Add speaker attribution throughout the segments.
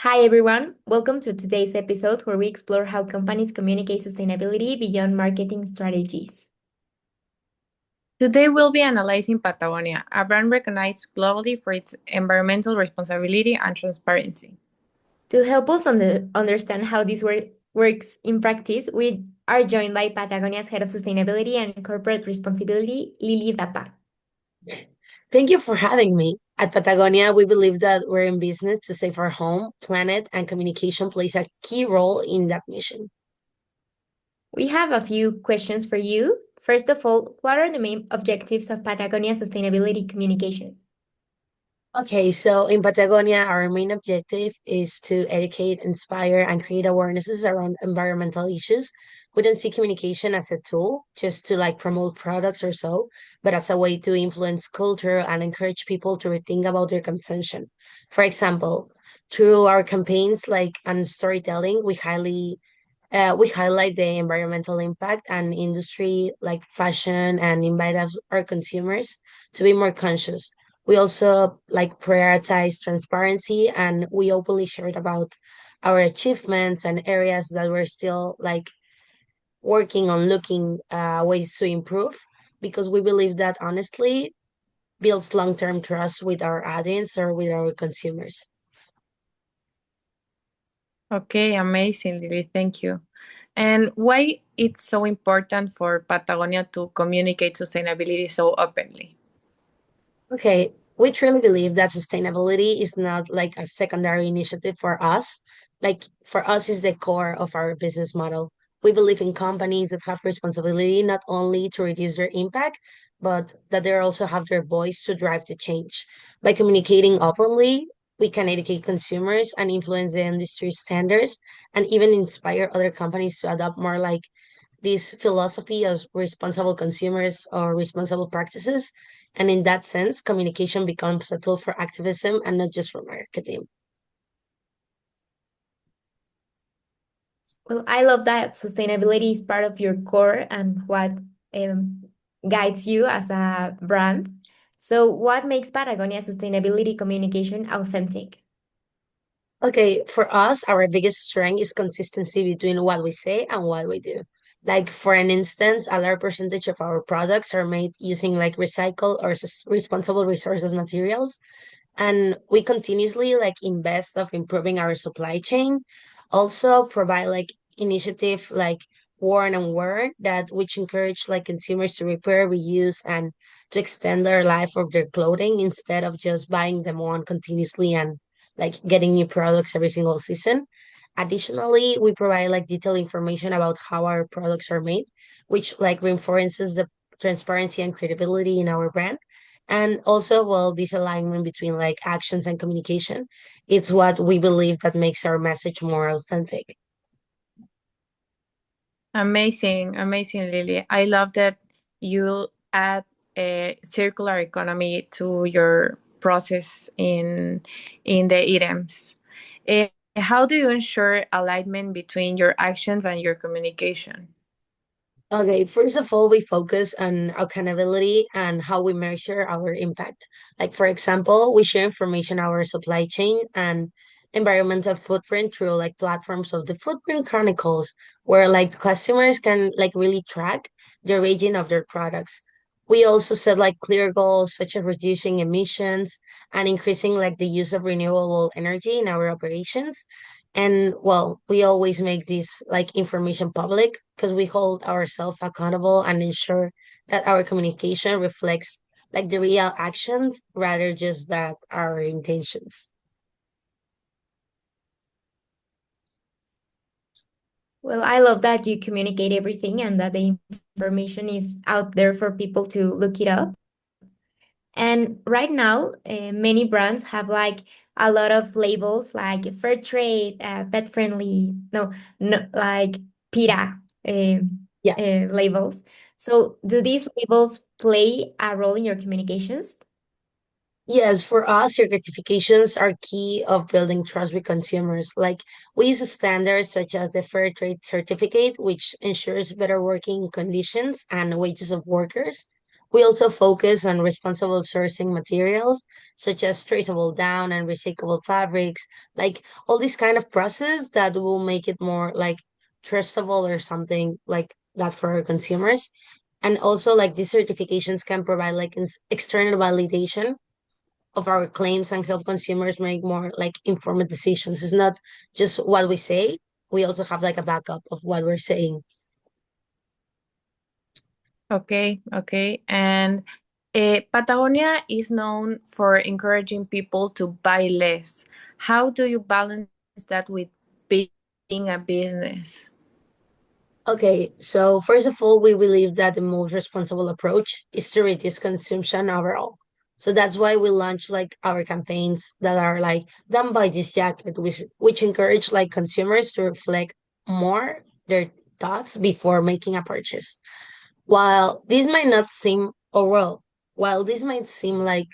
Speaker 1: Hi everyone, welcome to today's episode where we explore how companies communicate sustainability beyond marketing strategies.
Speaker 2: Today we'll be analyzing Patagonia, a brand recognized globally for its environmental responsibility and transparency.
Speaker 1: To help us understand how this works in practice, we are joined by Patagonia's Head of Sustainability and Corporate Responsibility, Lili.
Speaker 3: Thank you for having me. At Patagonia, we believe that we're in business to save our home, planet, and communication plays a key role in that mission.
Speaker 1: We have a few questions for you. First of all, what are the main objectives of Patagonia sustainability communication?
Speaker 3: Okay, so in Patagonia, our main objective is to educate, inspire, and create awarenesses around environmental issues. We don't see communication as a tool just to promote products or so, but as a way to influence culture and encourage people to rethink about their consumption. For example, through our campaigns and storytelling, we highlight the environmental impact and industry like fashion and invite our consumers to be more conscious. We also prioritize transparency and we openly shared about our achievements and areas that we're still working on looking ways to improve because we believe that honestly builds long-term trust with our audience or with our consumers.
Speaker 2: Okay, amazing, Lily. Thank you. And why it's so important for Patagonia to communicate sustainability so openly?
Speaker 3: Okay, we truly believe that sustainability is not like a secondary initiative for us. Like for us is the core of our business model. We believe in companies that have responsibility not only to reduce their impact, but that they also have their voice to drive the change. By communicating openly, we can educate consumers and influence the industry standards and even inspire other companies to adopt more like this philosophy of responsible consumers or responsible practices. And in that sense, communication becomes a tool for activism and not just for marketing.
Speaker 1: Well, I love that sustainability is part of your core and what um, guides you as a brand. So, what makes Patagonia sustainability communication authentic?
Speaker 3: Okay, for us, our biggest strength is consistency between what we say and what we do. Like, for an instance, a large percentage of our products are made using recycled or responsible resources materials, and we continuously invest of improving our supply chain, also provide initiative like worn and wear that which encourage consumers to repair, reuse, and to extend their life of their clothing instead of just buying them on continuously and getting new products every single season. Additionally, we provide detailed information about how our products are made, which reinforces the transparency and credibility in our brand. And also, well, this alignment between actions and communication, it's what we believe that makes our message more authentic.
Speaker 2: Amazing, amazing, Lily. I love that you add a circular economy to your process in the items. How do you ensure alignment between your actions and your communication?
Speaker 3: Okay, first of all, we focus on accountability and how we measure our impact. Like, for example, we share information on our supply chain and environmental footprint through platforms of the Footprint Chronicles, where customers can really track the origin of their products. We also set clear goals such as reducing emissions and increasing the use of renewable energy in our operations. And well, we always make this information public because we hold ourselves accountable and ensure that our communication reflects the real actions rather just that our intentions.
Speaker 1: Well, I love that you communicate everything and that the information is out there for people to look it up. And right now, many brands have a lot of labels like fair trade, pet friendly, no, like PETA
Speaker 3: Yeah.
Speaker 1: labels. So, do these labels play a role in your communications?
Speaker 3: Yes, for us, certifications are key of building trust with consumers. Like we use standards such as the Fair Trade Certificate, which ensures better working conditions and wages of workers. We also focus on responsible sourcing materials, such as traceable down and recyclable fabrics, like all this kind of process that will make it more like trustable or something like that for our consumers. And also, like these certifications can provide like external validation of our claims and help consumers make more like informed decisions. It's not just what we say. We also have like a backup of what we're saying.
Speaker 2: Okay, okay. And Patagonia is known for encouraging people to buy less. How do you balance that with being a business?
Speaker 3: Okay, so first of all, we believe that the most responsible approach is to reduce consumption overall. So that's why we launch like our campaigns that are like done by this jacket, which encourage like consumers to reflect more their thoughts before making a purchase. While this might not seem, or well, while this might seem like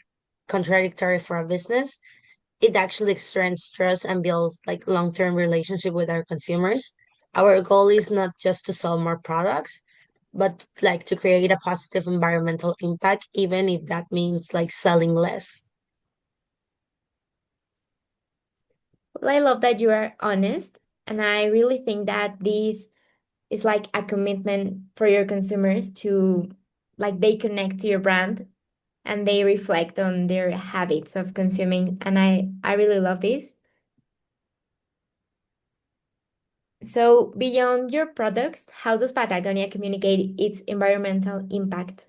Speaker 3: contradictory for a business, it actually strengthens trust and builds like long-term relationship with our consumers. Our goal is not just to sell more products, but like to create a positive environmental impact, even if that means like selling less.
Speaker 1: Well, I love that you are honest, and I really think that this is like a commitment for your consumers to like they connect to your brand and they reflect on their habits of consuming. And I really love this. So beyond your products, how does Patagonia communicate its environmental impact?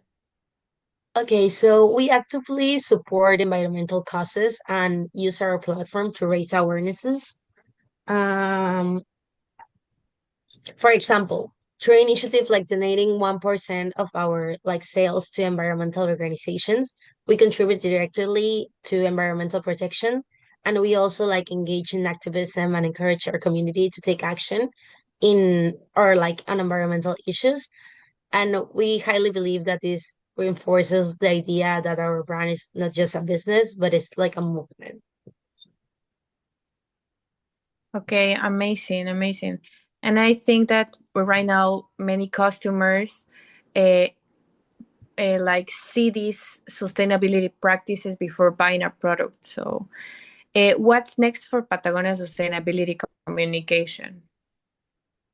Speaker 3: Okay, so we actively support environmental causes and use our platform to raise awarenesses. Um, For example, through initiatives like donating 1% of our like sales to environmental organizations, we contribute directly to environmental protection. And we also like engage in activism and encourage our community to take action in or like on environmental issues. And we highly believe that this reinforces the idea that our brand is not just a business, but it's like a movement.
Speaker 2: Okay, amazing, amazing. And I think that right now many customers uh, like see these sustainability practices before buying a product. So, what's next for Patagonia sustainability communication?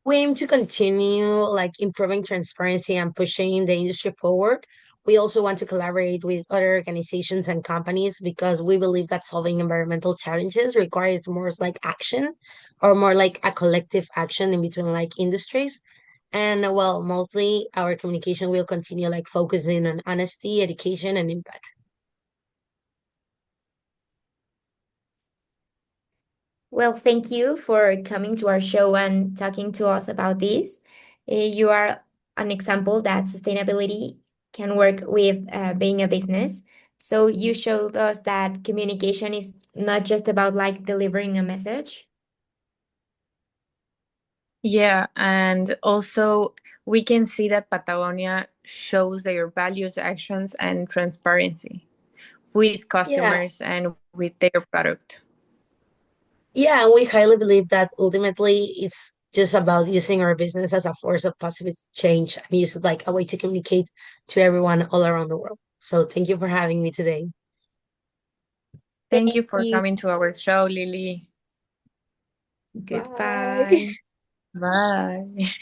Speaker 3: We aim to continue like improving transparency and pushing the industry forward. We also want to collaborate with other organizations and companies because we believe that solving environmental challenges requires more like action or more like a collective action in between like industries. And well, mostly our communication will continue like focusing on honesty, education, and impact.
Speaker 1: Well, thank you for coming to our show and talking to us about this. You are an example that sustainability can work with being a business. So you showed us that communication is not just about like delivering a message.
Speaker 2: Yeah, and also we can see that Patagonia shows their values, actions, and transparency with
Speaker 3: Yeah,
Speaker 2: customers and with their product.
Speaker 3: yeah, and we highly believe that ultimately it's just about using our business as a force of positive change and use it like a way to communicate to everyone all around the world. So thank you for having me today.
Speaker 2: Thank you
Speaker 1: Thank
Speaker 2: for
Speaker 1: you.
Speaker 2: coming to our show, Lily.
Speaker 3: Bye.
Speaker 1: Goodbye.
Speaker 2: Bye.